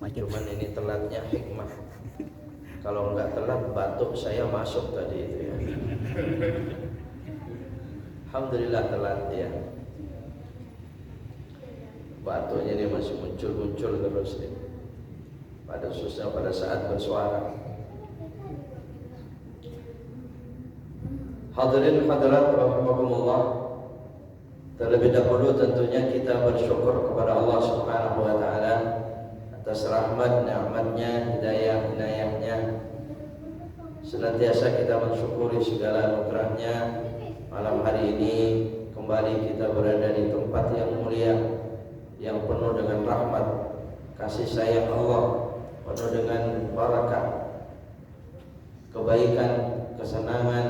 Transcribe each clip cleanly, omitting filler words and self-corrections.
Cuman ini telatnya hikmah. Kalau enggak telat batuk saya masuk tadi itu ya. Alhamdulillah telat ya. Batuknya ini masih muncul terus nih. Pada saat bersuara. Hadirin hadirat rahimakumullah. Terlebih dahulu tentunya kita bersyukur kepada Allah Subhanahu wa taala atas rahmat, nikmatnya, hidayah, inayahnya. Senantiasa kita mensyukuri segala anugerahnya. Malam hari ini kembali kita berada di tempat yang mulia, yang penuh dengan rahmat, kasih sayang Allah, penuh dengan barakah, kebaikan, kesenangan,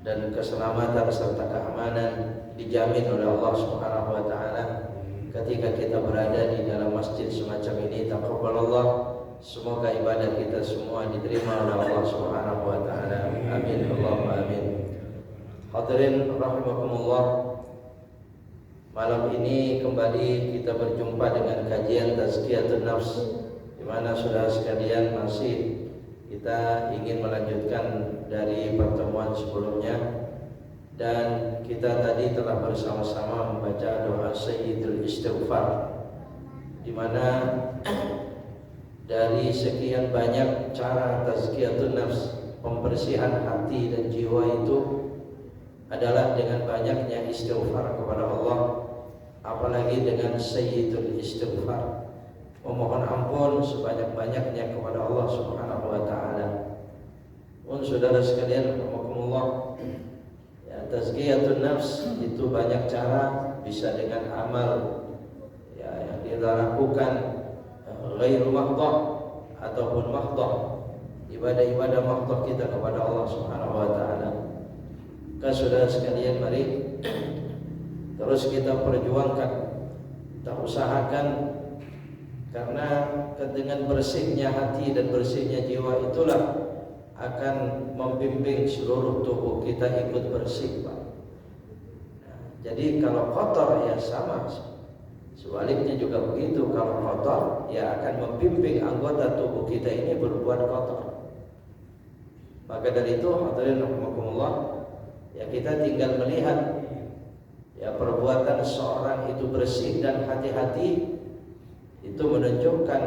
dan keselamatan serta keamanan dijamin oleh Allah Subhanahu wa taala ketika kita berada di dalam masjid semacam ini. Taqabbalallah, semoga ibadah kita semua diterima oleh Allah Subhanahu wa taala. Amin Allahumma amin. Hadirin rahimakumullah, malam ini kembali kita berjumpa dengan kajian Tazkiyatun Nafs, di mana saudara sekalian masih kita ingin melanjutkan dari pertemuan sebelumnya, dan kita tadi telah bersama-sama membaca doa Sayyidul Istighfar, di mana dari sekian banyak cara Tazkiyatun Nafs, pembersihan hati dan jiwa itu adalah dengan banyaknya istighfar kepada Allah, apalagi dengan Sayyidul Istighfar, memohon ampun sebanyak-banyaknya kepada Allah Subhanahu wa taala. Saudara sekalian rahimakumullah, ya, tazkiyatun nafs itu banyak cara, bisa dengan amal ya yang kita lakukan ghairu mahdhah ataupun mahdhah, ibadah-ibadah mahdhah kita kepada Allah Subhanahu wa taala. Saudara sekalian, mari terus kita perjuangkan, kita usahakan, karena dengan bersihnya hati dan bersihnya jiwa itulah akan membimbing seluruh tubuh kita ikut bersih, Pak. Nah, jadi kalau kotor ya sama, sebaliknya juga begitu. Kalau kotor ya akan membimbing anggota tubuh kita ini berbuat kotor. Maka dari itu hadirin rahimakumullah, ya kita tinggal melihat ya perbuatan seorang itu bersih dan hati-hati, itu menunjukkan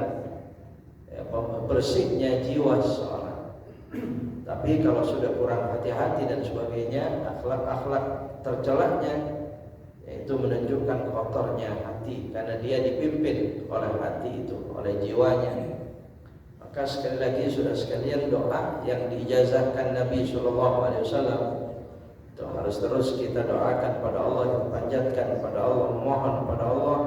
ya, bersihnya jiwa seorang. Tapi kalau sudah kurang hati-hati dan sebagainya, akhlak-akhlak tercelanya, yaitu menunjukkan kotornya hati, karena dia dipimpin oleh hati itu, oleh jiwanya. Maka sekali lagi saudara sekalian, doa yang diijazahkan Nabi SAW itu harus terus kita doakan pada Allah, kita panjatkan pada Allah, mohon pada Allah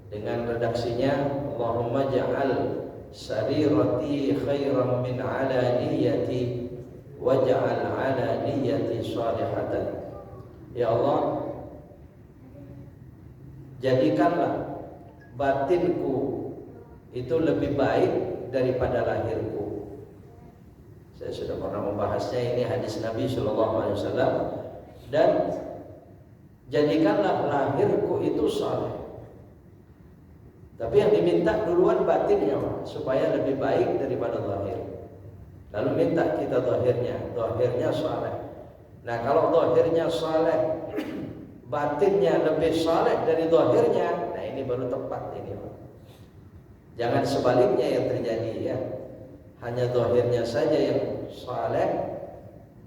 dengan redaksinya, Allahumma ja'al sarirati khairan min alaniyati waj'al alaniyati salihatan. Ya Allah, jadikanlah batinku itu lebih baik daripada lahirku. Saya sudah pernah membahasnya, ini hadis Nabi SAW. Dan jadikanlah lahirku itu saleh. Tapi yang diminta duluan batinnya, supaya lebih baik daripada zahir. Lalu minta kita zahirnya saleh. Nah, kalau zahirnya saleh, batinnya lebih saleh dari zahirnya, nah ini baru tepat ini, Pak. Jangan sebaliknya yang terjadi ya. Hanya zahirnya saja yang saleh,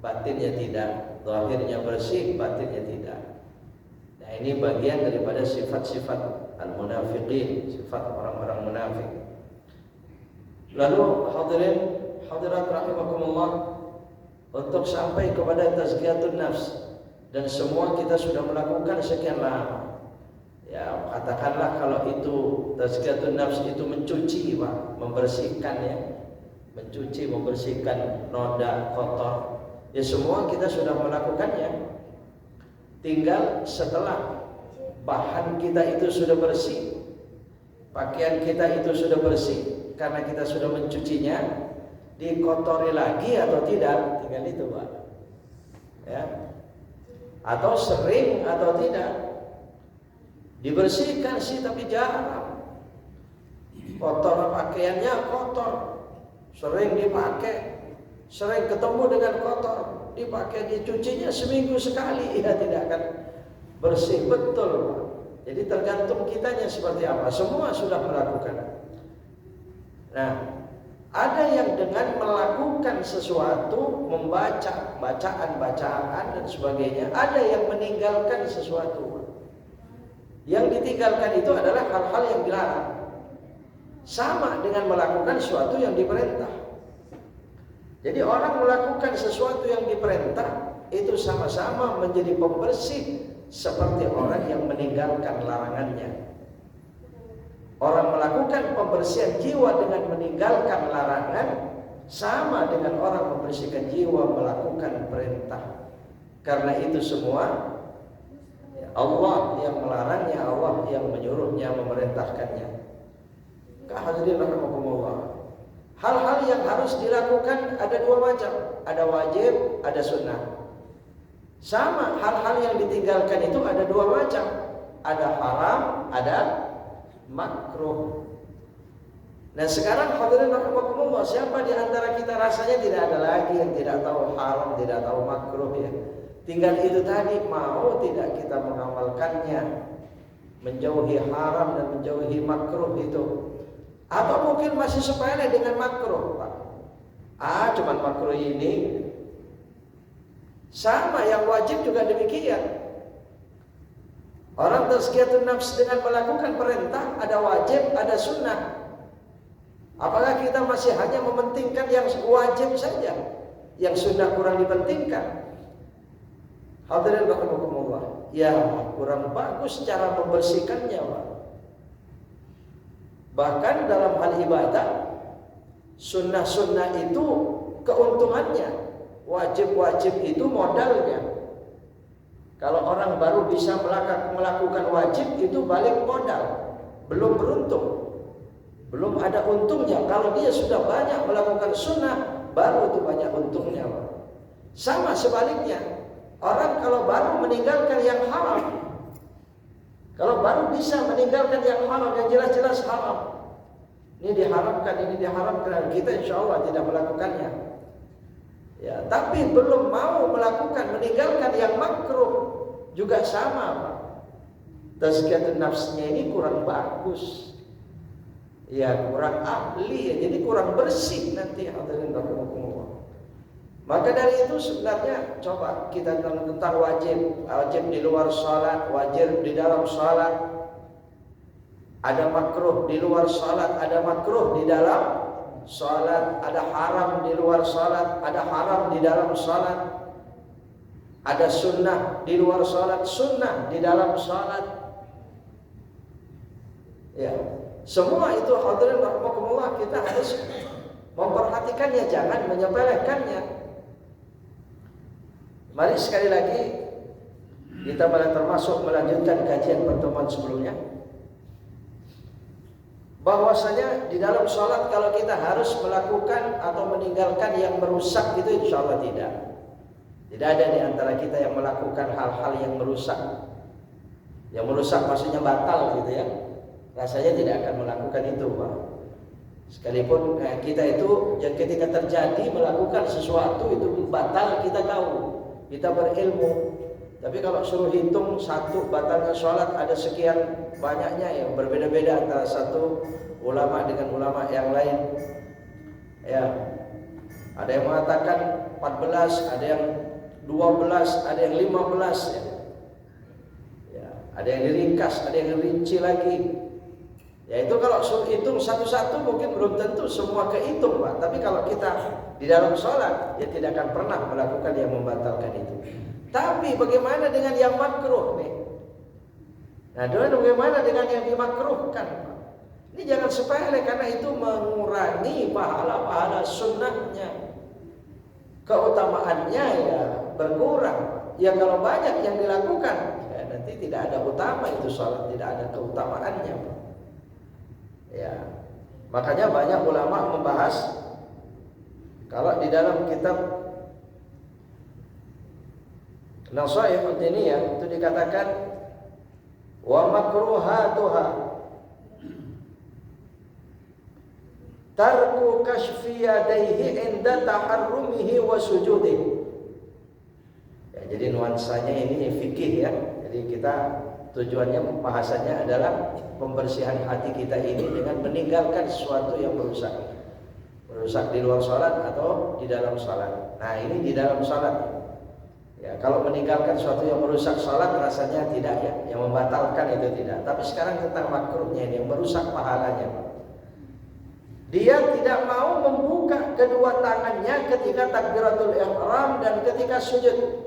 batinnya tidak. Zahirnya bersih, batinnya tidak. Nah, ini bagian daripada sifat-sifat al-munafiqin, sifat orang-orang munafik. Lalu hadirin hadirat rahimakumullah, untuk sampai kepada tazkiyatun nafs, dan semua kita sudah melakukan sekian lama. Ya, katakanlah kalau itu tazkiyatun nafs itu mencuci, Pak, membersihkan ya. Mencuci, membersihkan noda kotor. Ya semua kita sudah melakukannya. Tinggal setelah bahan kita itu sudah bersih, pakaian kita itu sudah bersih, karena kita sudah mencucinya, dikotori lagi atau tidak, tinggal itu, Pak. Ya. Atau sering atau tidak. Dibersihkan sih tapi jarang. kotor pakaiannya, kotor, sering dipakai, sering ketemu dengan kotor, dipakai, dicucinya seminggu sekali, ya tidak akan bersih betul. Jadi tergantung kitanya seperti apa. Semua sudah melakukan. Nah, ada yang dengan melakukan sesuatu, membaca bacaan dan sebagainya. Ada yang meninggalkan sesuatu. Yang ditinggalkan itu adalah hal-hal yang dilarang. Sama dengan melakukan sesuatu yang diperintah. Jadi orang melakukan sesuatu yang diperintah itu sama-sama menjadi pembersih seperti orang yang meninggalkan larangannya. Orang melakukan pembersihan jiwa dengan meninggalkan larangan sama dengan orang membersihkan jiwa melakukan perintah. Karena itu semua Allah yang melarangnya, Allah yang menyuruhnya, memerintahkannya. Hadirin rahimakumullah. Hal-hal yang harus dilakukan ada dua macam, ada wajib, ada sunnah. Sama, hal-hal yang ditinggalkan itu ada dua macam, ada haram, ada makruh. Nah sekarang hadirin rahimakumullah, siapa di antara kita rasanya tidak ada lagi yang tidak tahu haram, tidak tahu makruh ya. Tinggal itu tadi, mau tidak kita mengamalkannya, menjauhi haram dan menjauhi makruh itu. Atau mungkin masih sepele dengan makruh, Pak. Cuman makruh ini. Sama yang wajib juga demikian. Orang tazkiyatun nafs dengan melakukan perintah ada wajib, ada sunnah. Apakah kita masih hanya mementingkan yang wajib saja, yang sunnah kurang dipentingkan? Hadirin rahimakumullah. Ya, kurang bagus cara membersihkannya, Pak. Bahkan dalam hal ibadah, sunnah-sunnah itu keuntungannya, wajib-wajib itu modalnya. Kalau orang baru bisa melakukan wajib itu balik modal, belum beruntung, belum ada untungnya. Kalau dia sudah banyak melakukan sunnah, baru itu banyak untungnya. Sama sebaliknya, orang kalau baru meninggalkan yang haram, kalau baru bisa meninggalkan yang haram, yang jelas-jelas haram, ini diharamkan, dan kita insya Allah tidak melakukannya. Ya, tapi belum mau melakukan, meninggalkan yang makruh, juga sama, Pak. Tazkiyatun nafsnya ini kurang bagus, ya kurang ahli, ya, jadi kurang bersih nanti. Hadirin rahimakumullah. Maka dari itu sebenarnya coba kita tentang wajib di luar salat, wajib di dalam salat, ada makruh di luar salat, ada makruh di dalam salat, ada haram di luar salat, ada haram di dalam salat, ada sunnah di luar salat, sunnah di dalam salat. Ya, semua itu hadirin rahimakumullah kita harus memperhatikannya, jangan menyepelekannya. Mari sekali lagi kita termasuk melanjutkan kajian pertemuan sebelumnya, bahwasanya di dalam sholat kalau kita harus melakukan atau meninggalkan yang merusak itu insya Allah tidak. Tidak ada di antara kita yang melakukan hal-hal yang merusak. Yang merusak maksudnya batal gitu ya. Rasanya tidak akan melakukan itu, Pak. Sekalipun kita itu yang ketika terjadi melakukan sesuatu itu batal, kita tahu. Kita berilmu, tapi kalau suruh hitung satu batalnya sholat ada sekian banyaknya yang berbeda-beda antara satu ulama dengan ulama yang lain. Ya, ada yang mengatakan 14, ada yang 12, ada yang 15. Ya, ada yang diringkas, ada yang rinci lagi. Ya itu kalau suruh hitung satu-satu mungkin belum tentu semua kehitung, Pak. Tapi kalau kita di dalam sholat, ya tidak akan pernah melakukan yang membatalkan itu. Tapi bagaimana dengan yang makruh nih? Nah, bagaimana dengan yang dimakruhkan, Pak? Ini jangan sepele karena itu mengurangi pahala-pahala sunnahnya. Keutamaannya ya berkurang. Ya kalau banyak yang dilakukan, ya nanti tidak ada utama itu sholat, tidak ada keutamaannya, Pak. Ya, makanya banyak ulama membahas kalau di dalam kitab Nasaihud Diniyah itu dikatakan wa makruhatuha tarku kashfi yadayhi inda taharrumihi wa sujudih. Ya, jadi nuansanya ini fikih ya. Jadi kita tujuannya bahasanya adalah pembersihan hati kita ini dengan meninggalkan sesuatu yang merusak di luar sholat atau di dalam sholat. Nah ini di dalam sholat ya. Kalau meninggalkan sesuatu yang merusak sholat rasanya tidak ya, yang membatalkan itu tidak. Tapi sekarang tentang makruhnya ini yang merusak pahalanya. Dia tidak mau membuka kedua tangannya ketika takbiratul ihram dan ketika sujud.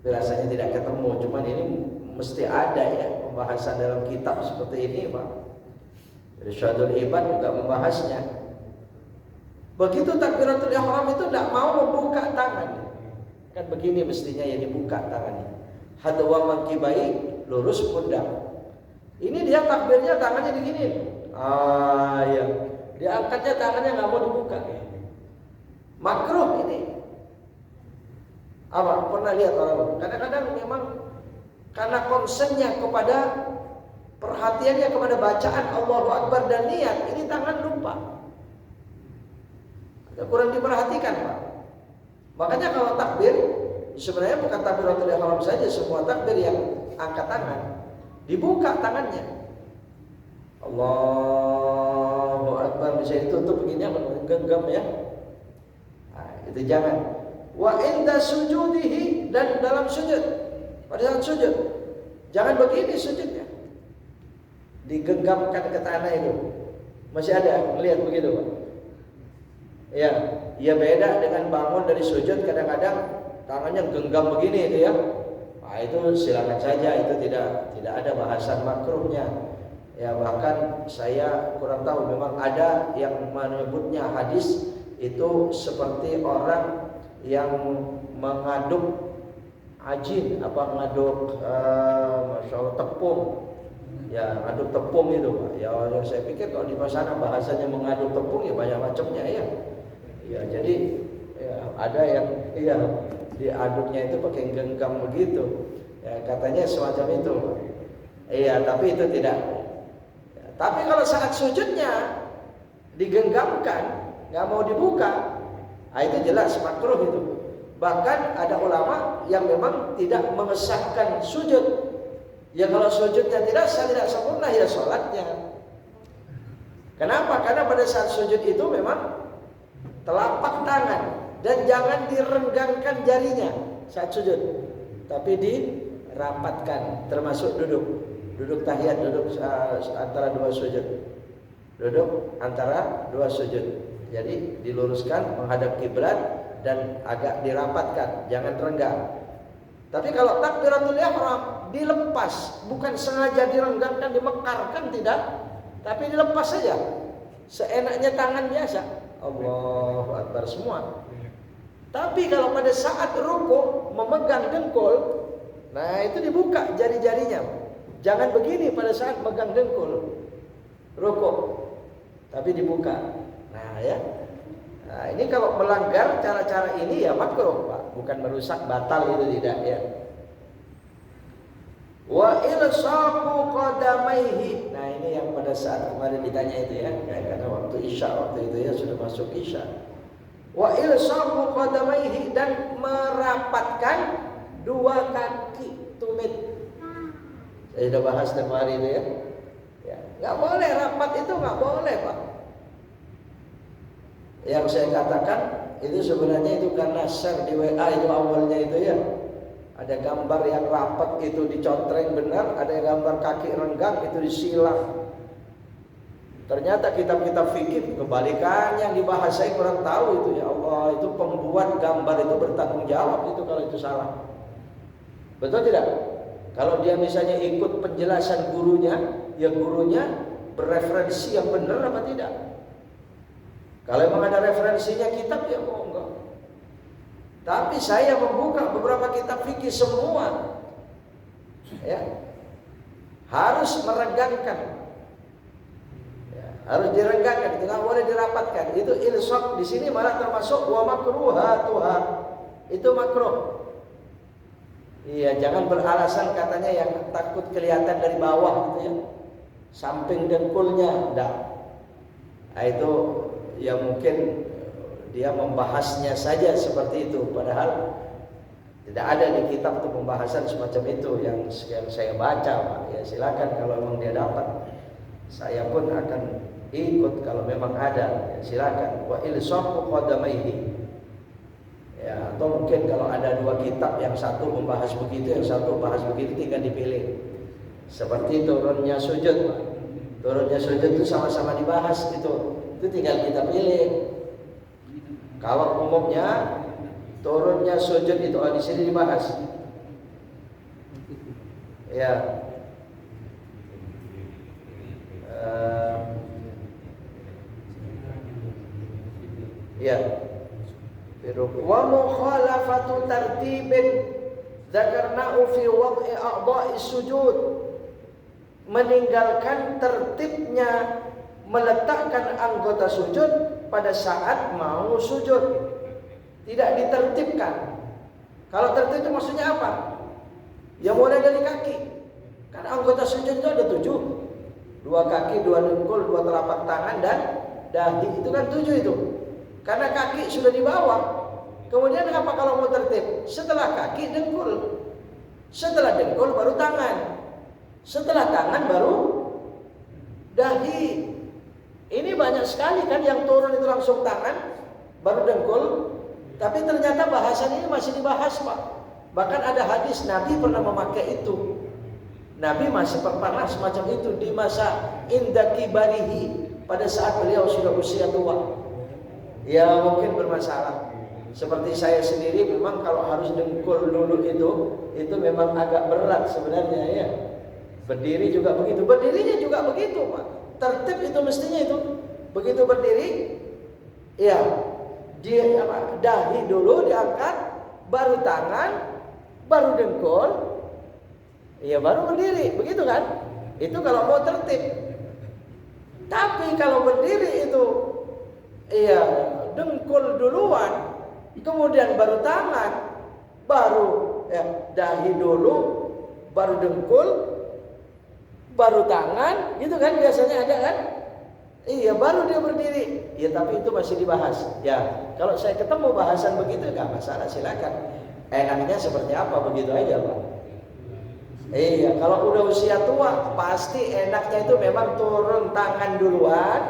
Rasanya tidak ketemu, cuman ini mesti ada ya pembahasan dalam kitab seperti ini Pak. Irsyadul Ibad juga membahasnya. Begitu takbiratul ihram itu tidak mau membuka tangan. Kan begini mestinya ya dibuka tangannya. Hadwa mankibai, lurus pundak. Ini dia takbirnya tangannya digini. Ya. Diangkatnya tangannya nggak mau dibuka. Makruh ini. Apa? Pernah lihat orang? Kadang-kadang memang karena konsennya kepada perhatiannya kepada bacaan Allahu Akbar dan niat, ini tangan lupa. Kurang diperhatikan Pak. Makanya kalau takbir sebenarnya bukan takbiratul ihram saja, semua takbir yang angkat tangan dibuka tangannya. Allahu Akbar bisa ditutup begini apa genggam ya. Nah, itu jangan. Wa inda sujudihi, dan dalam sujud, pada saat sujud jangan begini sujudnya, digenggamkan ke tanah itu. Masih ada melihat begitu Pak? Ya, ya beda dengan bangun dari sujud, kadang-kadang tangannya genggam begini itu ya. Nah, itu silakan saja, itu tidak ada bahasan makruhnya. Ya bahkan saya kurang tahu, memang ada yang menyebutnya hadis itu seperti orang yang mengaduk ajin, mengaduk masya Allah tepung, ya ngaduk tepung itu Pak. Ya saya pikir kalau di sana bahasanya mengaduk tepung ya banyak macamnya ya. Ya jadi ya, ada yang iya diaduknya itu pakai genggam begitu. Ya katanya semacam itu. Iya tapi itu tidak. Ya, tapi kalau saat sujudnya digenggamkan, nggak mau dibuka. Nah, itu jelas makruh itu. Bahkan ada ulama yang memang tidak mengesahkan sujud. Ya kalau sujudnya tidak sah, tidak sempurna ya sholatnya. Kenapa? Karena pada saat sujud itu memang telapak tangan dan jangan direnggangkan jarinya saat sujud, tapi dirapatkan, termasuk duduk tahiyat, duduk antara dua sujud, duduk antara dua sujud. Jadi diluruskan menghadap kiblat dan agak dirapatkan, jangan renggang. Tapi kalau takbiratul ihram dilepas, bukan sengaja direnggangkan, dimekarkan, tidak, tapi dilepas saja, seenaknya tangan biasa. Allahu Akbar semua. Tapi kalau pada saat ruku memegang dengkul, nah itu dibuka jari-jarinya. Jangan begini pada saat megang dengkul ruku, tapi dibuka. Nah ya, nah ini kalau melanggar cara-cara ini ya makruh Pak, bukan merusak, batal itu tidak ya. Wa ilsaqu qadamaihi. Nah ini yang pada saat kemarin ditanya itu ya, karena waktu isya waktu itu ya sudah masuk isya. Wa ilsaqu qadamaihi, dan merapatkan dua kaki tumit. Saya sudah bahas kemarin itu ya. Ya, nggak boleh rapat itu, nggak boleh Pak. Yang saya katakan itu sebenarnya itu karena share di WA itu awalnya itu ya. Ada gambar yang rapat itu dicontreng benar, ada gambar kaki renggang itu disilang. Ternyata kitab-kitab fikih kebalikan yang dibahas, saya kurang tahu itu ya Allah, itu pembuat gambar itu bertanggung jawab itu kalau itu salah. Betul tidak? Kalau dia misalnya ikut penjelasan gurunya, ya gurunya bereferensi yang benar apa tidak? Kalau memang ada referensinya kitab ya enggak. Tapi saya membuka beberapa kitab fikih semua, ya harus merenggangkan, ya, harus direnggangkan, itu nggak boleh dirapatkan. Itu ilsaq di sini malah termasuk wa makruhatuha, itu makruh. Iya, jangan beralasan katanya yang takut kelihatan dari bawah gitu ya, samping dengkulnya, enggak. Itu ya mungkin dia membahasnya saja seperti itu, padahal tidak ada di kitab untuk pembahasan semacam itu yang saya baca, Pak. Ya silakan kalau memang dia dapat, saya pun akan ikut kalau memang ada. Ya, silakan. Wa ilsaqu qadamaihi. Ya, atau mungkin kalau ada dua kitab, yang satu membahas begitu, yang satu bahas begitu, tinggal dipilih. Seperti turunnya sujud, Pak. Turunnya sujud itu sama-sama dibahas gitu. Itu tinggal kita pilih. Kalau umumnya turunnya sujud itu di sini dibahas. Ya. Ya. Wa mukhalafatu tartibin dzakarnahu fi wad'i a'dha'i sujud. Meninggalkan tertibnya meletakkan anggota sujud pada saat mau sujud. Tidak ditertibkan. Kalau tertib itu maksudnya apa? Ya mulai dari kaki. Karena anggota sujud itu ada 7. 2 kaki, 2 dengkul, 2 telapak tangan dan dahi. Itu kan 7 itu. Karena kaki sudah di bawah. Kemudian apa kalau mau tertib? Setelah kaki dengkul. Setelah dengkul baru tangan. Setelah tangan baru dahi. Ini banyak sekali kan yang turun itu langsung tangan, baru dengkul. Tapi ternyata bahasan ini masih dibahas, Pak. Bahkan ada hadis Nabi pernah memakai itu. Nabi masih pernah semacam itu di masa indaki barihi, pada saat beliau sudah usia tua. Ya mungkin bermasalah. Seperti saya sendiri memang kalau harus dengkul dulu itu memang agak berat sebenarnya ya. Berdiri juga begitu. Berdirinya juga begitu, Pak. Tertib itu mestinya itu. Begitu berdiri, ya dia dahi dulu diangkat, baru tangan, baru dengkul, ya baru berdiri, begitu kan? Itu kalau mau tertib. Tapi kalau berdiri itu, ya dengkul duluan, kemudian baru tangan, baru ya dahi dulu, baru dengkul, baru tangan, gitu kan biasanya ada kan? Iya, baru dia berdiri. Ya, tapi itu masih dibahas. Ya, kalau saya ketemu bahasan begitu nggak masalah, silakan. Enaknya seperti apa begitu aja, Pak. Iya, kalau udah usia tua, pasti enaknya itu memang turun tangan duluan.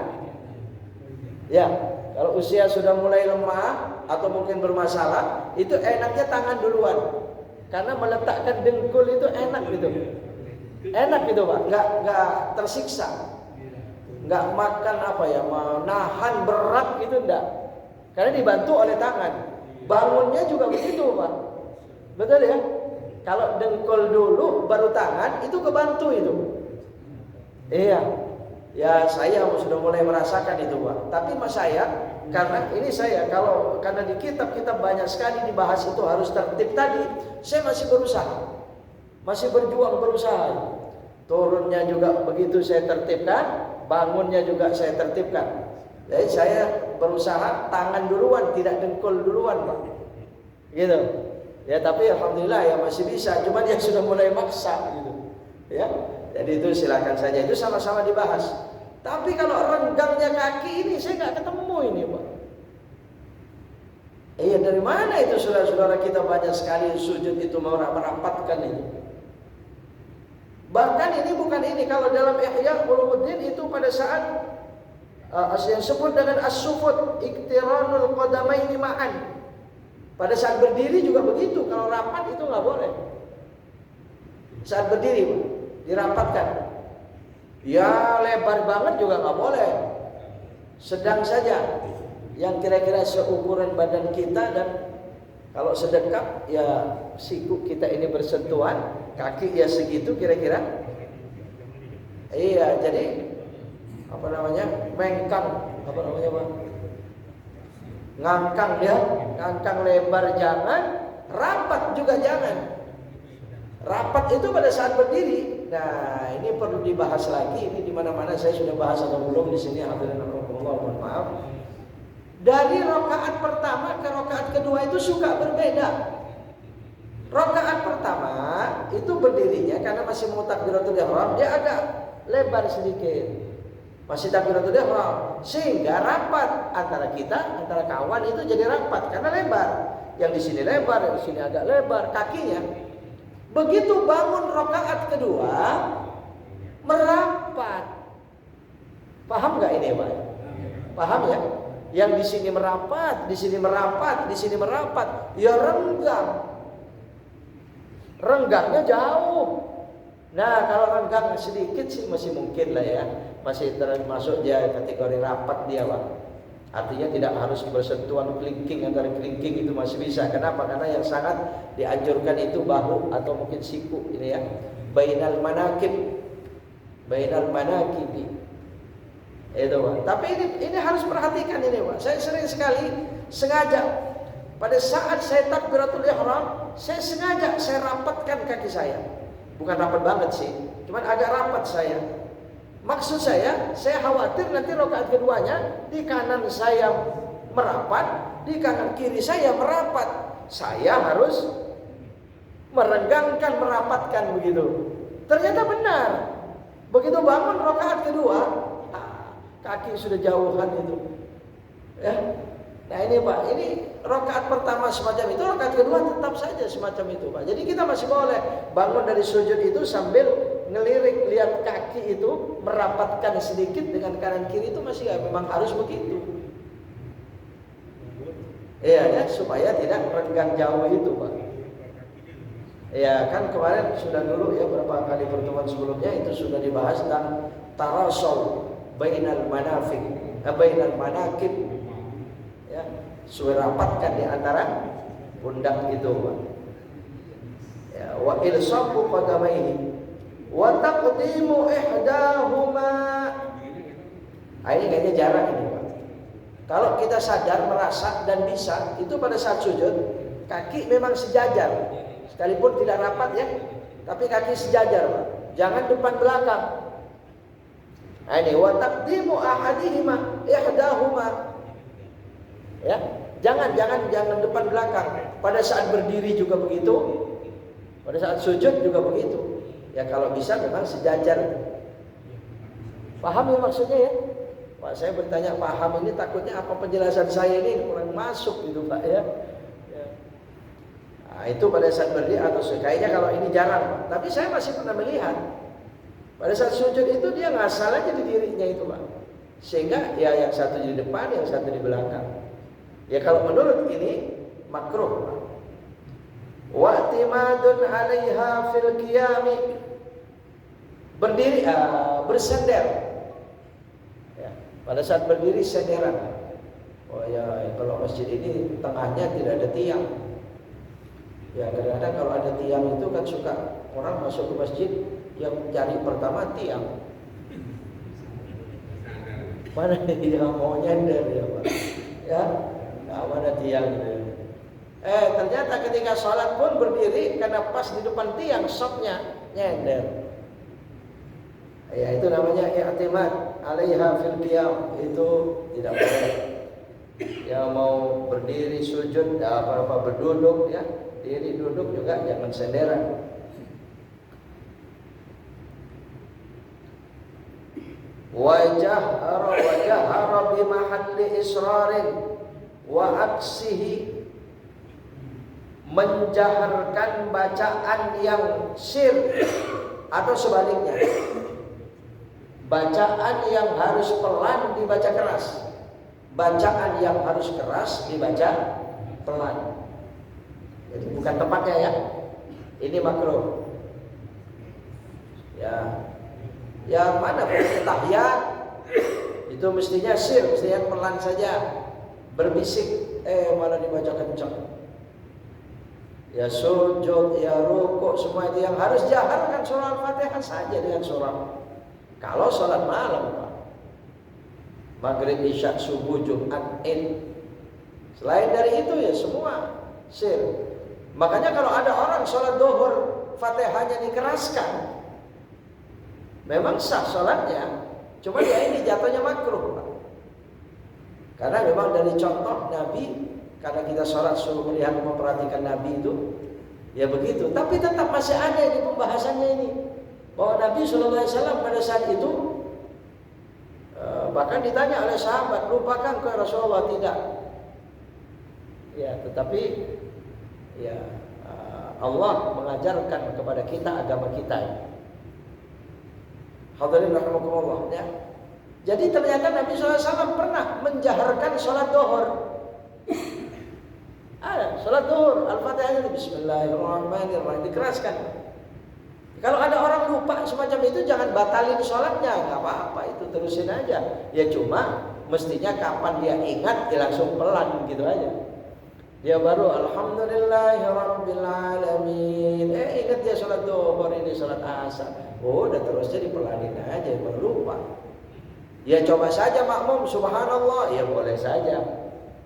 Ya, kalau usia sudah mulai lemah atau mungkin bermasalah, itu enaknya tangan duluan. Karena meletakkan dengkul itu enak gitu. Enak gitu, Pak. Nggak tersiksa. Nggak makan menahan berat gitu enggak. Karena dibantu oleh tangan. Bangunnya juga begitu, Pak. Betul ya? Kalau dengkul dulu baru tangan itu kebantu itu. Iya. Ya saya sudah mulai merasakan itu, Pak. Tapi mas saya karena di kitab-kitab banyak sekali dibahas itu harus tertib tadi, saya masih berusaha. Masih berjuang berusaha. Turunnya juga begitu saya tertibkan, bangunnya juga saya tertibkan. Jadi saya berusaha tangan duluan, tidak dengkul duluan, Pak. Gitu. Ya tapi alhamdulillah ya masih bisa, cuman yang sudah mulai maksa gitu. Ya. Jadi itu silakan saja, itu sama-sama dibahas. Tapi kalau renggangnya kaki ini saya nggak ketemu ini, Pak. Iya, dari mana itu saudara-saudara kita banyak sekali sujud itu mau merapatkan itu. Bahkan ini bukan ini, kalau dalam Ihya Ulumuddin itu pada saat yang disebut dengan as-sufut, iktiranul qadamaini ma'an. Pada saat berdiri juga begitu, kalau rapat itu nggak boleh. Saat berdiri, Pak, dirapatkan. Ya lebar banget juga nggak boleh. Sedang saja, yang kira-kira seukuran badan kita, dan kalau sedekap ya siku kita ini bersentuhan, kaki ya segitu kira-kira. Iya, jadi mengkang, Pak? Ngangkang ya, ngangkang lebar jangan, rapat juga jangan. Rapat itu pada saat berdiri. Nah, ini perlu dibahas lagi. Ini di mana-mana saya sudah bahas atau belum di sini. Alhamdulillah, mohon maaf. Dari rakaat pertama ke rakaat kedua itu suka berbeda. Rakaat pertama itu berdirinya karena masih mau takbiratul ihram, dia agak lebar sedikit. masih takbiratul ihram, sehingga rapat antara kita, antara kawan itu jadi rapat karena lebar. Yang di sini lebar, yang di sini agak lebar kakinya. Begitu bangun rakaat kedua, merapat. Paham nggak ini, Pak? Paham ya? Yang di sini merapat, di sini merapat, di sini merapat, ya renggang. Renggangnya jauh. Nah, kalau renggang sedikit sih masih mungkin lah ya, masih termasuk dia kategori rapat dia, Pak. Artinya tidak harus bersentuhan kelingking, antara kelingking itu masih bisa. Kenapa? Karena yang sangat dianjurkan itu bahu atau mungkin siku ini ya. Bainal manakib, bainal manakibi. Itu, Pak. Tapi ini harus perhatikan ini, Pak. Saya sering sekali sengaja pada saat saya takbiratul ihram, saya sengaja saya rapatkan kaki saya. Bukan rapat banget sih, cuman agak rapat saya. Maksud saya khawatir nanti rakaat keduanya di kanan saya merapat, di kanan kiri saya merapat. Saya harus merenggangkan, merapatkan begitu. Ternyata benar. Begitu bangun rakaat kedua, kaki sudah jauhan itu. Ya. Nah ini Pak, ini rakaat pertama semacam itu, rakaat kedua tetap saja semacam itu Pak. Jadi kita masih boleh bangun dari sujud itu sambil ngelirik lihat kaki itu, merapatkan sedikit dengan kanan kiri itu masih memang harus begitu. Iya ya, supaya tidak renggang jauh itu Pak. Ya kan kemarin sudah dulu ya beberapa kali pertemuan sebelumnya itu sudah dibahas tentang tarasul bainal manafik, bainal manakib. Ya, supaya rapatkan di antara pundak itu, Pak. Ya, wa ilsafu qadamaihi wa taqdimu ihdahuma. Ini kayaknya jarang ini, Pak. Kalau kita sadar, merasa dan bisa, itu pada saat sujud kaki memang sejajar. Sekalipun tidak rapat ya, tapi kaki sejajar, Pak. Jangan depan belakang. Ini wa taqdimu ahadihima ihdahuma. Ya, jangan depan belakang. Pada saat berdiri juga begitu. Pada saat sujud juga begitu. Ya kalau bisa memang sejajar. Paham ya maksudnya ya? Pak, saya bertanya paham ini takutnya apa penjelasan saya ini kurang masuk gitu Pak ya. Nah, itu pada saat berdiri atau sujud. Kayaknya kalau ini jarang Pak. Tapi saya masih pernah melihat. Pada saat sujud itu dia ngasal aja di dirinya itu Pak. Sehingga ya yang satu di depan, yang satu di belakang. Ya kalau menurut ini makruh. Wa'timadun 'alaiha fil qiyami. Berdiri bersender. Ya, pada saat berdiri senderan. Oh ya, kalau masjid ini tengahnya tidak ada tiang. Ya kadang-kadang kalau ada tiang itu kan suka orang masuk ke masjid yang cari pertama tiang. Mana yang mau nyender ya Pak? Ya. Ada tiang. Ternyata ketika sholat pun berdiri karena pas di depan tiang sopnya nyender. Ya itu namanya i'timad 'alaiha fil qiyam, itu tidak boleh. Ya mau berdiri sujud, apa-apa berduduk ya, diri duduk juga jangan senderan. Wajahara bi mahalli israrin wa aksihi, menjaharkan bacaan yang sir atau sebaliknya, bacaan yang harus pelan dibaca keras, bacaan yang harus keras dibaca pelan. Jadi bukan tempatnya ya, ini makruh. Ya, yang mana tahiyat itu mestinya sir, mestinya pelan saja. Berbisik, malah dibaca kencang. Ya sujud, ya rukuk, semua itu yang harus jaharkan surah Al-Fatihah saja dengan surah. Kalau sholat malam, Pak. Maghrib, Isya, Subuh, Jumat, Id. Selain dari itu ya semua sir. Makanya kalau ada orang sholat duhur, Fatihahnya dikeraskan, memang sah sholatnya. Cuma ya ini jatuhnya makruh, Pak. Karena memang dari contoh Nabi, karena kita sholat suruh melihat memperhatikan Nabi itu, ya begitu. Tapi tetap masih ada di pembahasannya ini, bahwa Nabi SAW pada saat itu Bahkan ditanya oleh sahabat, lupakan ke Rasulullah? Tidak. Ya, tetapi ya Allah mengajarkan kepada kita agama kita. Hadirin rahimakumullah ya. Jadi ternyata Nabi SAW pernah menjaharkan sholat duhur. Ada sholat duhur, Al-Fatihah Bismillahirrahmanirrahim dikeraskan. Kalau ada orang lupa semacam itu, jangan batalin sholatnya, nggak apa-apa, itu terusin aja. Ya cuma mestinya kapan dia ingat, dia langsung pelan gitu aja. Dia baru Alhamdulillahirrabbilalamin. Ingat dia sholat duhur, ini sholat asar. Oh, udah terusnya dipelanin aja, baru lupa. Ya coba saja makmum, subhanallah, ya boleh saja.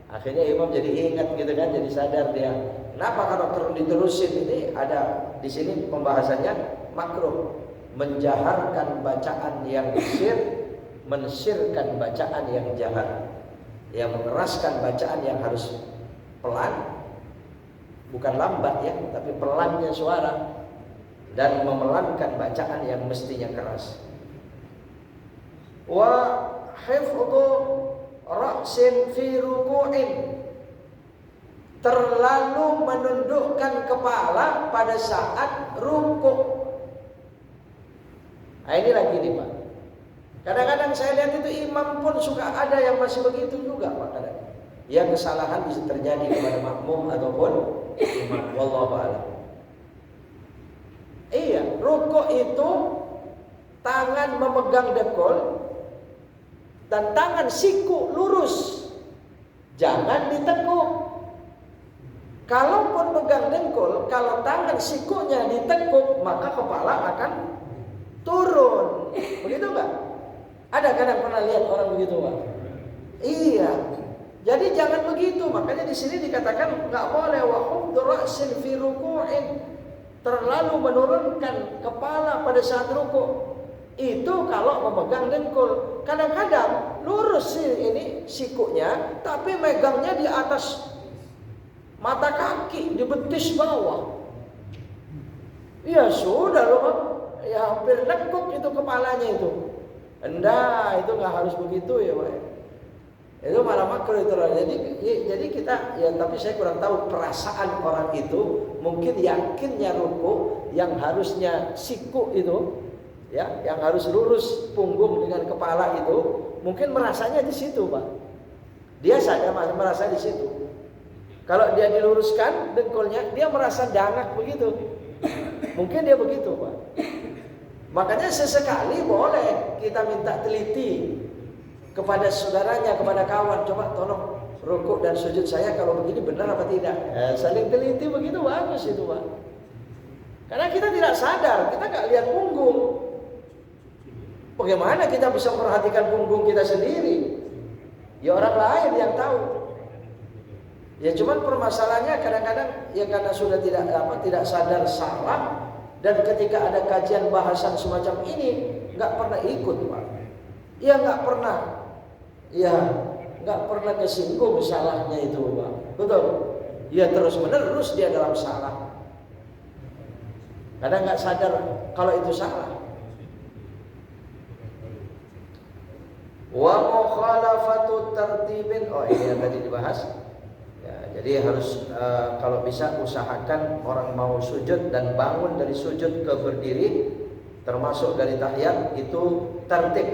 Akhirnya imam jadi ingat gitu kan, jadi sadar dia. Kenapa kalau diterusin ini ada di sini pembahasannya makruh, menjaharkan bacaan yang sir, mensirkan bacaan yang jahar. Ya mengeraskan bacaan yang harus pelan, bukan lambat ya, tapi pelannya suara, dan memelankan bacaan yang mestinya keras. Wa hifdhu ra'sin fi ruku'in, terlalu menundukkan kepala pada saat rukuk. Nah ini lagi nih Pak, kadang-kadang saya lihat itu imam pun suka ada yang masih begitu juga Pak. Kadang yang kesalahan bisa terjadi kepada makmum ataupun imam, wallahu a'lam. Iya, rukuk itu tangan memegang dekul dan tangan siku lurus, jangan ditekuk. Kalaupun pegang dengkul, kalau tangan sikunya ditekuk, maka kepala akan turun. Begitu enggak? Ada kadang pernah lihat orang begitu Pak? Iya. Jadi jangan begitu. Makanya di sini dikatakan enggak boleh wa hufdhu ra'sin fi ruku'in, terlalu menurunkan kepala pada saat rukuk. Itu kalau memegang dengkul. Kadang-kadang lurus sih ini sikunya, tapi megangnya di atas mata kaki, di betis bawah. Ya sudah loh, ya hampir lekuk itu kepalanya itu. Enggak, itu nggak harus begitu ya Pak. Itu malah makruh itu. Jadi kita ya, tapi saya kurang tahu perasaan orang itu. Mungkin yakinnya ruku yang harusnya siku itu, ya, yang harus lurus punggung dengan kepala itu, mungkin merasanya di situ Pak. Dia saja merasa di situ. Kalau dia diluruskan dengkulnya, dia merasa dangak begitu. Mungkin dia begitu Pak. Makanya sesekali boleh kita minta teliti kepada saudaranya, kepada kawan, coba tolong rukuk dan sujud saya kalau begini benar apa tidak. Saling teliti begitu bagus itu Pak. Karena kita tidak sadar, kita nggak lihat punggung. Bagaimana kita bisa memperhatikan punggung kita sendiri? Ya orang lain yang tahu. Ya cuman permasalahannya kadang-kadang ya karena sudah tidak sadar salah, dan ketika ada kajian bahasan semacam ini nggak pernah ikut Pak. Ya nggak pernah kesinggung salahnya itu Pak. Betul. Ya terus menerus dia dalam salah. Kadang nggak sadar kalau itu salah. Wa mukhalafatu tartibin, oh ini yang tadi dibahas. Ya, jadi harus kalau bisa usahakan orang mau sujud dan bangun dari sujud ke berdiri, termasuk dari tahiyat itu tertib.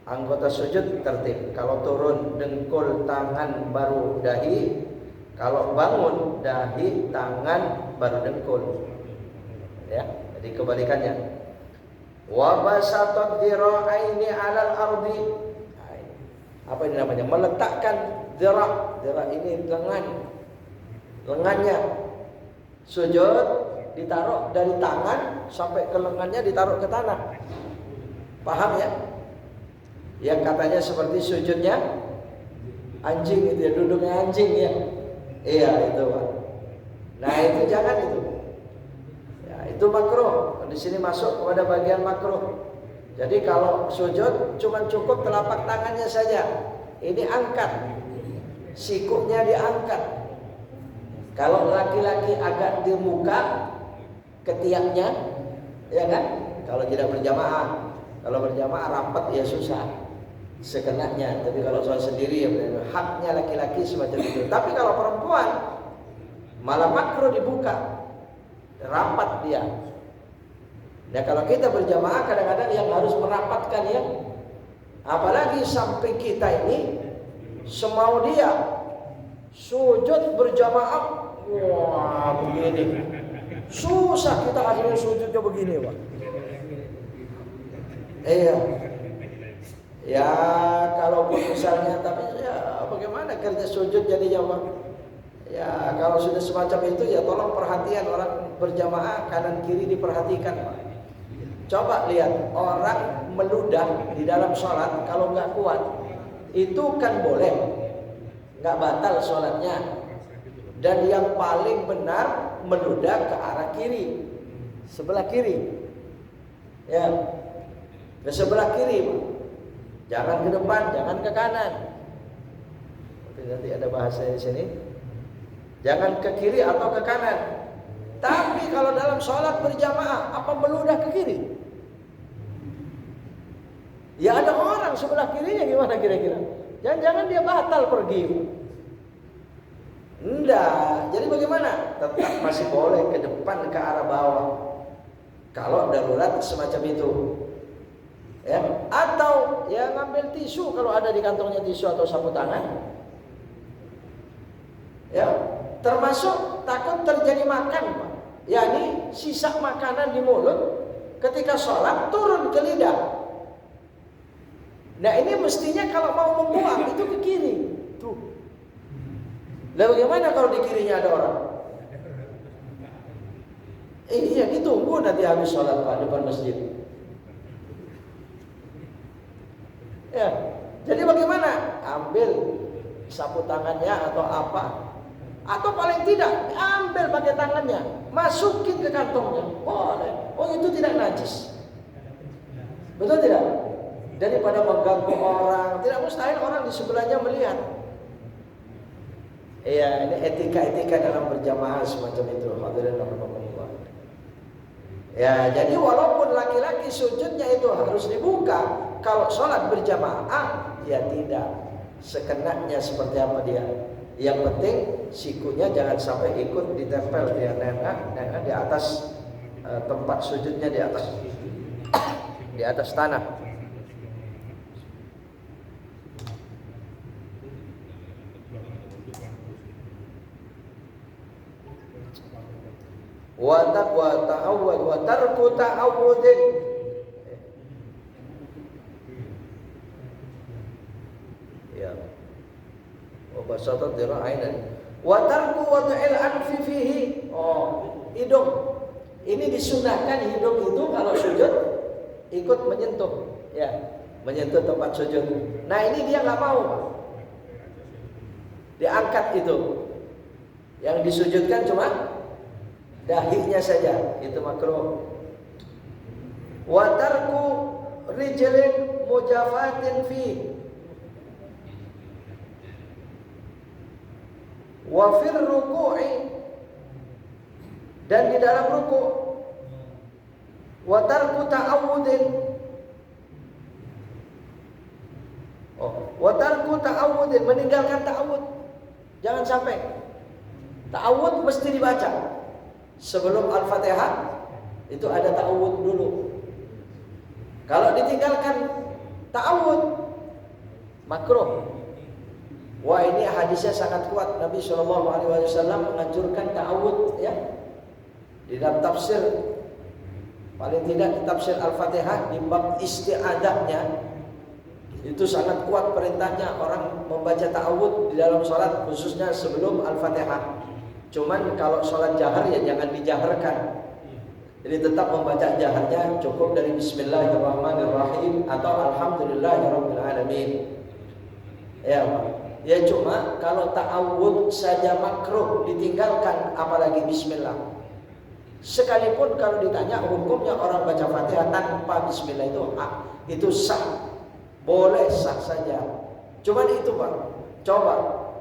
Anggota sujud tertib. Kalau turun dengkul, tangan, baru dahi. Kalau bangun dahi, tangan, baru dengkul. Ya, jadi kebalikannya. Wa basatat dhira'aini 'alal ardi. Apa ini namanya? Meletakkan dhira'. Dhira' ini lengannya. Sujud ditaruh dari tangan sampai ke lengannya, ditaruh ke tanah. Paham ya? Yang katanya seperti sujudnya anjing itu ya, duduknya anjing ya. Iya itu Pak. Nah itu jangan itu. Ya itu makruh. Di sini masuk kepada bagian makruh. Jadi kalau sujud cuma cukup telapak tangannya saja. Ini angkat, sikunya diangkat. Kalau laki-laki agak di muka, ketiaknya, ya kan? Kalau tidak berjamaah, kalau berjamaah rapat ya susah. sekenanya. Tapi kalau soal sendiri ya benar, haknya laki-laki semacam itu. Tapi kalau perempuan malah makruh dibuka, rapat dia. Nah kalau kita berjamaah kadang-kadang yang harus merapatkan ya, apalagi sampai kita ini semau dia sujud berjamaah, wah begini, susah kita akhirnya sujudnya begini, Pak. Iya. Ya kalaupun misalnya, tapi ya bagaimana kerja sujud jadi jamaah? Ya kalau sudah semacam itu ya tolong perhatian orang berjamaah kanan kiri diperhatikan, Pak. Coba lihat orang meludah di dalam sholat kalau nggak kuat itu kan boleh, nggak batal sholatnya. Dan yang paling benar meludah ke arah kiri, sebelah kiri, ya ke sebelah kiri, Pak. Jangan ke depan, jangan ke kanan. Tapi nanti ada bahasa di sini. Jangan ke kiri atau ke kanan. Tapi kalau dalam sholat berjamaah, apa meludah ke kiri? Ya ada orang sebelah kirinya gimana kira-kira? Jangan-jangan dia batal pergi. Enggak. Jadi bagaimana? Tetap masih boleh ke depan, ke arah bawah. Kalau darurat semacam itu. Ya, atau ya ngambil tisu kalau ada di kantongnya tisu atau sapu tangan. Ya, termasuk takut terjadi makan, Pak. yakni sisa makanan di mulut ketika sholat turun ke lidah. Nah ini mestinya kalau mau membuang itu ke kiri. Tuh. Lalu bagaimana kalau di kirinya ada orang? Iya ditunggu nanti habis sholat Pak depan masjid. Ya, jadi bagaimana? Ambil sapu tangannya atau apa? Atau paling tidak ambil pakai tangannya, masukin ke kantongnya. Boleh. Oh itu tidak najis. Betul tidak? Daripada mengganggu orang, tidak mustahil orang di sebelahnya melihat. Iya, ini etika-etika dalam berjamaah semacam itu. Hadirin rahimakumullah. Ya, jadi walaupun laki-laki sujudnya itu harus dibuka, kalau sholat berjamaah ya tidak sekenanya seperti apa dia. Yang penting sikunya jangan sampai ikut ditempel dia di atas tempat sujudnya di atas tanah. Wa ta'awwud wa tarku ta'awudin. Ya. Wa basata dira'ainan. Wa tarku wad'il anfi fihi. Oh, hidung. Ini disunahkan hidung itu kalau sujud ikut menyentuh, ya, menyentuh tempat sujud. Nah, ini dia enggak mau. Diangkat itu. Yang disujudkan cuma dahinya saja, itu makruh. Wa tarku rijlin mujafatin fi wa fir ruku'i, dan di dalam ruku'. Wa tarku ta'awudin. Wa tarku ta'awudin, meninggalkan ta'awud. Jangan sampai ta'awud mesti dibaca. Sebelum Al-Fatihah itu ada ta'awud dulu. Kalau ditinggalkan ta'awud makruh. Wah, ini hadisnya sangat kuat. Nabi SAW menganjurkan ta'awud, ya. Di dalam tafsir, paling tidak di tafsir Al-Fatihah di bab isti'adahnya itu sangat kuat perintahnya orang membaca ta'awud di dalam sholat, khususnya sebelum Al-Fatihah. Cuman kalau sholat jahar ya jangan dijaharkan. Jadi tetap membaca jaharnya cukup dari Bismillahirrahmanirrahim atau Alhamdulillahirabbil alamin. Ya cuma kalau ta'awud saja makruh ditinggalkan, apalagi Bismillah. Sekalipun kalau ditanya hukumnya orang baca Fatihah tanpa Bismillah itu sah, boleh sah saja. Cuman itu Pak, coba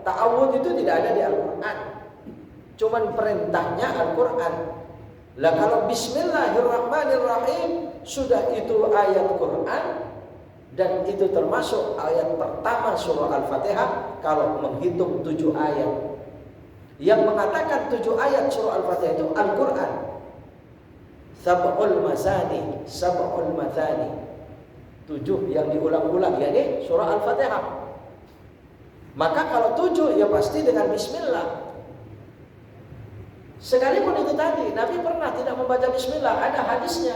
ta'awud itu tidak ada di Al-Quran. Cuman perintahnya Al-Quran. Lah kalau Bismillahirrahmanirrahim sudah itu ayat Quran, Dan itu termasuk ayat pertama surah Al-Fatihah kalau menghitung 7 ayat. Yang mengatakan 7 ayat surah Al-Fatihah itu Al-Quran. Sab'ul Masani, Sab'ul Mathani. 7 yang diulang-ulang, yakni surah Al-Fatihah. Maka kalau 7 ya pasti dengan bismillah. Sekalipun itu tadi Nabi pernah tidak membaca bismillah, ada hadisnya.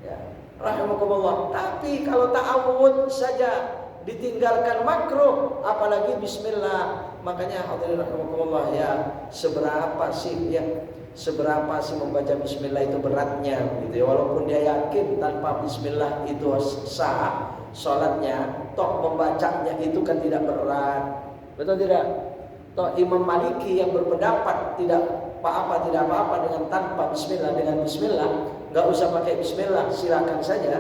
Ya, rahimakumullah. Tapi kalau ta'awud saja ditinggalkan makruh, apalagi bismillah. Makanya hadirin rahimakumullah ya, seberapa sih membaca bismillah itu beratnya gitu ya. Walaupun dia yakin tanpa bismillah itu sah salatnya, toh membacanya itu kan tidak berat. Betul tidak? Toh Imam Maliki yang berpendapat tidak apa-apa dengan tanpa bismillah, dengan bismillah, enggak usah pakai bismillah, silakan saja.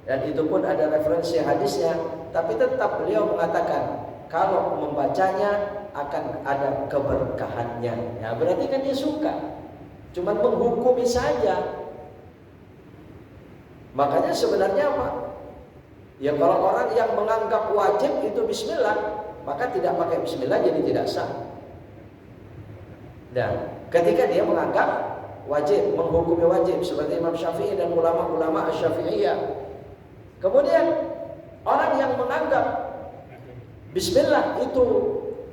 Dan itu pun ada referensi hadisnya, tapi tetap beliau mengatakan kalau membacanya akan ada keberkahannya. Ya, berarti kan dia suka. Cuman menghukumi saja. Makanya sebenarnya apa? Ya kalau orang yang menganggap wajib itu bismillah, maka tidak pakai bismillah jadi tidak sah. Dan ketika dia menganggap wajib, menghukumi wajib seperti Imam Syafi'i dan ulama-ulama Asy-Syafi'iyah. Kemudian orang yang menganggap bismillah itu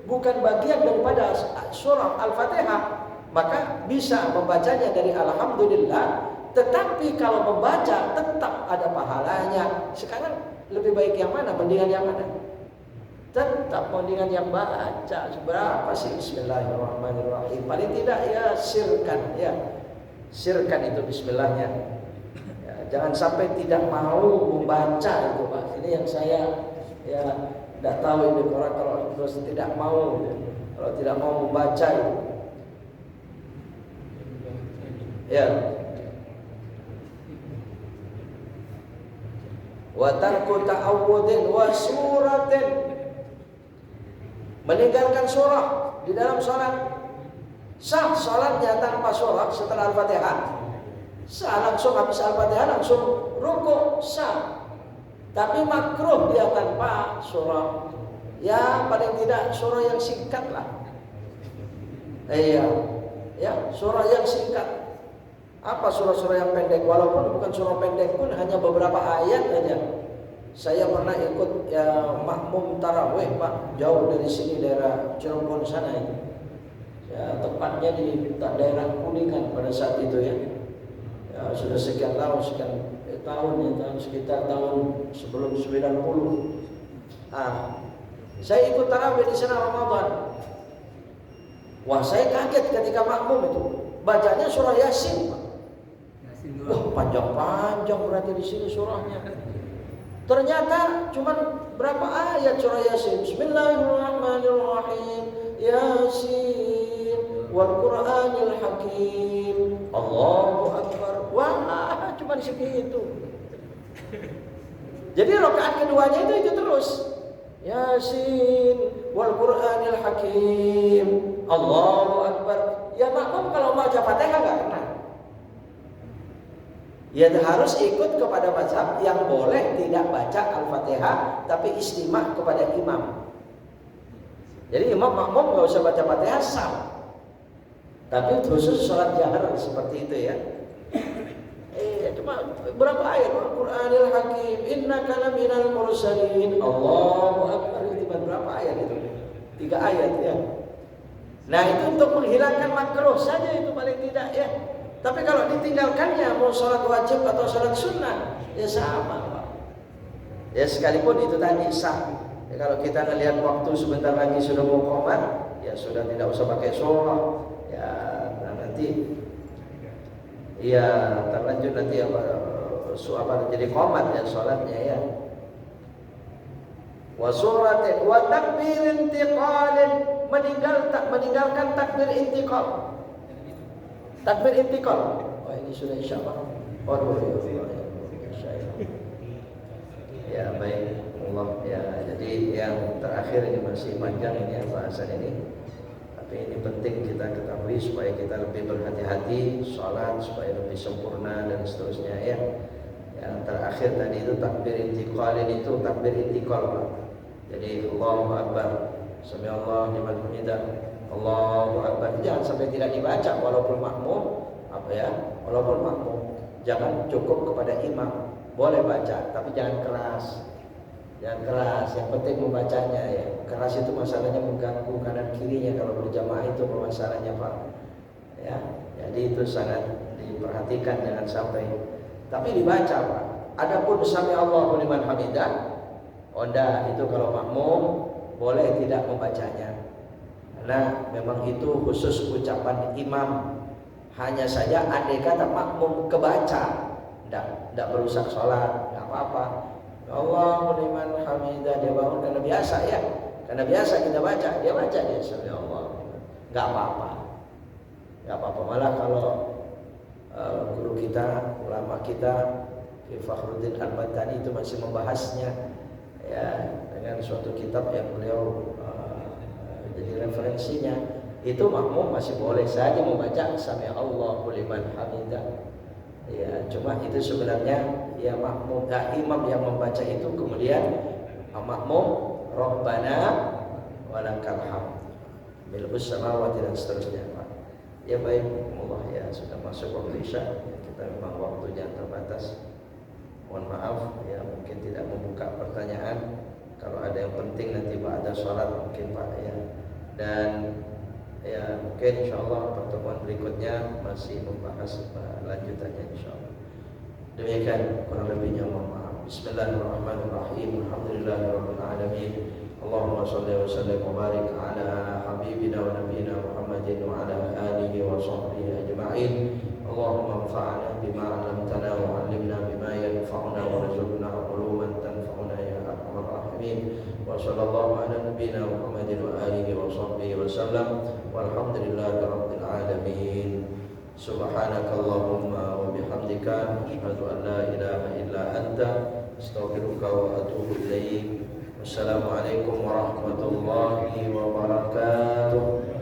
bukan bagian daripada surah Al-Fatihah, maka bisa membacanya dari alhamdulillah, tetapi kalau membaca tetap ada pahalanya. Sekarang lebih baik yang mana? Mendingan yang mana? Tetap mendingan yang baca. Berapa sih bismillahirrahmanirrahim? Paling tidak ya sirkan itu bismillahnya. Ya, jangan sampai tidak mau membaca itu, Pak. Ini yang saya ya tidak tahu ini orang kalau terus tidak mau, kalau tidak mau membaca itu. Ya. Wa tarku ta'awudin wa suratin, meninggalkan surah di dalam salat. Sah salatnya tanpa surah setelah Al-Fatihah. Sah langsung habis Al-Fatihah langsung rukuk, sah. Tapi makruh dia tanpa surah. Ya paling tidak surah yang singkat lah. Iya. Ya, surah yang singkat. Apa surah-surah yang pendek? Walaupun bukan surah pendek pun hanya beberapa ayat saja. Saya pernah ikut ya makmum tarawih, Pak, jauh dari sini, daerah Cirebon sana itu. Ya, tepatnya di daerah Kuningan pada saat itu ya. Ya sudah sekian tahun ya, sekitar tahun sebelum 90. Saya ikut tarawih di sana Ramadan. Wah, saya kaget ketika makmum itu bacanya surah Yasin, Pak. Wah, panjang-panjang berarti di sini surahnya. Ternyata cuma berapa ayat surah Yasin? Bismillahirrahmanirrahim. Yasin wal Qur'anil Hakim. Allahu Akbar. Wah, cuma segitu. Jadi rakaat keduanya itu terus. Yasin wal Qur'anil Hakim. Allahu Akbar. Ya makmum kalau baca Fatihah enggak kena. Ya harus ikut kepada mazhab yang boleh tidak baca Al-Fatihah tapi istima' kepada imam. Jadi imam makmum enggak usah baca Fatihah sah. Tapi khusus salat jahar seperti itu ya. Cuma berapa ayat? Al-Qur'anil Hakim, innaka laminal mursalin. Allahu Akbar. Itu berapa ayat itu? 3 ayat ya. Nah itu untuk menghilangkan makruh saja itu paling tidak ya. Tapi kalau ditinggalkannya mau sholat wajib atau sholat sunnah ya sama, Pak. Ya sekalipun itu tadi sah. Ya, kalau kita ngelihat waktu sebentar lagi sudah mau qomat, ya sudah tidak usah pakai sholat. Ya nanti ya terlanjut nanti apa jadi qomat ya sholatnya ya. Wa suratin wa takbir intiqalin, meninggalkan takbir intiqal. Takbir intiqal. Oh ini sudah insyaallah. Ya baik Allah ya. Jadi yang terakhir ini masih panjang ini bahasan ini. Tapi ini penting kita ketahui supaya kita lebih berhati-hati sholat supaya lebih sempurna dan seterusnya ya. Yang terakhir tadi itu takbir intiqalin, itu takbir intiqal Pak. Jadi Allahu Akbar, sami Allah liman hamidah, Allahu Akbar. Jangan sampai tidak dibaca walaupun makmum, walaupun makmum. Jangan cukup kepada imam. Boleh baca, tapi jangan keras. Jangan keras, yang penting membacanya ya. Keras itu masalahnya mengganggu kanan kirinya kalau berjamaah, itu masalahnya Pak. Ya, jadi itu sangat diperhatikan, jangan sampai. Tapi dibaca Pak. Adapun sami Allahu liman hamidah, itu kalau makmum boleh tidak membacanya. Karena memang itu khusus ucapan imam. Hanya saja andai kata makmum kebaca, tidak berusak sholat, nggak apa-apa. Allahu liman hamidah, dia bangun karena biasa ya. Karena biasa kita baca, dia baca dia sami Allah. Nggak apa-apa. Nggak apa-apa. Malah kalau guru kita, ulama kita, Fakhruddin Al-Bantani itu masih membahasnya ya dengan suatu kitab yang beliau jadi referensinya. Itu makmum masih boleh saja membaca sami Allahu liman hamidah. Ya, cuma itu sebenarnya ya makmum, imam yang membaca itu, kemudian makmum Rabbana walakal hamd, mil'us samawati dan seterusnya Pak. Ya baik, Allah ya sudah masuk waktu Isya, ya, kita memang waktunya terbatas. Mohon maaf ya, mungkin tidak membuka pertanyaan. Kalau ada yang penting nanti ba'da sholat mungkin Pak ya. Dan ya mungkin insyaallah pertemuan berikutnya masih membahas lanjutannya insyaallah. Demikian kurang lebihnya mohon maaf. Bismillahirrahmanirrahim. Alhamdulillahirabbil alamin. Allahumma shalli wa sallim wa barik ala habibina wa nabiyyina Muhammadin wa ala alihi wa sahbihi ajma'in. Allahumma anfa'na bima 'allamtana wa 'allimna bima yanfa'una wa rzuqna 'uluman tanfa'una ya arhamar rahimin. Wa sallallahu ala nabiyyina Muhammadin wa alihi wa sahbihi wa sallam. Walhamdulillahi rabbil alamin. Subhanakallahumma wa bihamdika asyhadu an la ilaha illa anta astaghfiruka wa atubu ilaik. Wassalamualaikum warahmatullahi wabarakatuh.